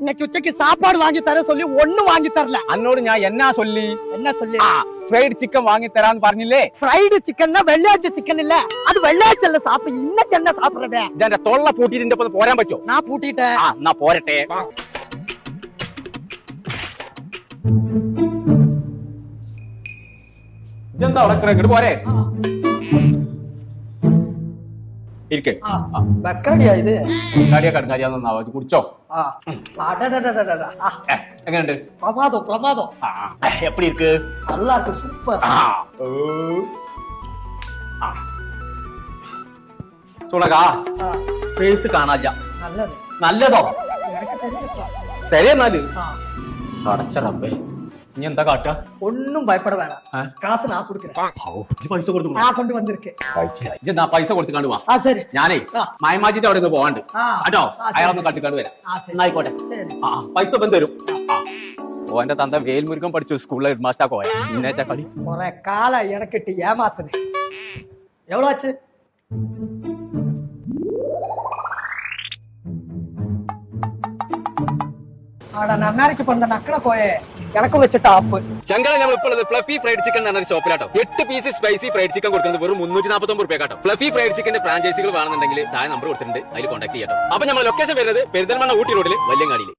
இன்னைக்கு உச்சக்கு சாப்பாடு வாங்கி தர சொல்லி ஒண்ணும் வாங்கி தரல. அன்னோடு நான் என்ன சொல்லி ஃப்ரைட் சிக்கன் வாங்கி தரான்னு പറഞ്ഞില്ലേ? ഫ്രൈഡ് ചിക്കൻ വെള്ളിയാഴ്ച ചിക്കൻ ഇല്ല, അത് വെള്ളിയാഴ്ച അല്ല സാപ്പ്, ഇന്നൊക്കെ എന്നാ സാപ്പിടേ? എന്റെ തൊള്ള പൂട്ടിട്ട് പോരാൻ പറ്റോ? ഞാൻ പൂട്ടിട്ട് എന്നാ പോരട്ടെ. ഇതെന്താ അവിടെ ഇങ്ങോട്ട് പോരെ ഇരിക്കേ. വെക്കാടിയാ ഇത്? കടിയാ കടങ്ങാരിയാന്ന് കുടിച്ചോ? എങ്ങനെയുണ്ട്? പ്രമാദം പ്രമാദം. എപ്പടി ഇருக்கு? നല്ലാക്ക് സൂപ്പർ. സുണകാ ഫേസ് കാണാല്ല. നല്ലത് നല്ലതോ? എനിക്ക് தெரியும். തരേന്നാല് അടച്ച റബ്ബേ, ഇനി എന്താ കാട്ടുക? ഒന്നും ഭയപ്പെട വേണം, കാശ് ഞാൻ കൊടുக்கிறேன். പൈസ കൊടുത്തു കൊണ്ട് വന്നിരിക്കേ. പൈസ കൊടുത്തിക്കാണ്ട് വാ. ശരി, ഞാനേ മായമാജിന്റെ അവിടെ നിന്ന് പോവാണ്ട് കേട്ടോ. അയാളൊന്ന് കട്ടിക്കാണ്ട് വരാം. ആയിക്കോട്ടെ. പൈസ ഇപ്പം തരും. ഓന്റെ തന്ത വേൽമുരുകൻ പഠിച്ചു സ്കൂളിലെ ഹെഡ് മാസ്റ്റർ പോയ ഇന്നേറ്റ കളി കൊറേ കാലായി ഇടക്കിട്ട് ഏമാത്തത്. എവ്വളോ ആச்சு? ആടാ നന്നാരിക്ക് പണ്ട നക്കണ കോയെ കിടക്ക് വെച്ചിട്ട് ആപ്പ് ചങ്കള. നമ്മൾ ഇപ്പോൾ ഫ്ലഫി ഫ്രൈഡ് ചിക്കൻ എന്ന ഷോപ്പിലാട്ടോ 8 പീസ് സ്പൈസി ഫ്രൈഡ് ചിക്കൻ കൊടുക്കുന്നത് വെറും 349 രൂപ കേട്ടോ. ഫ്ലഫി ഫ്രൈഡ് ചിക്കന്റെ ഫ്രാഞ്ചൈസികൾ വേണമെന്നുണ്ടെങ്കിൽ താഴെ നമ്പർ കൊടുത്തിട്ടുണ്ട്, അതിൽ കോൺടാക്ട് ചെയ്യാം. അപ്പൊ നമ്മൾ ലൊക്കേഷൻ വരുന്നത് പെരിന്തൽമണ്ണ ഊട്ടി റോഡിൽ വല്യങ്ങാടിയിൽ.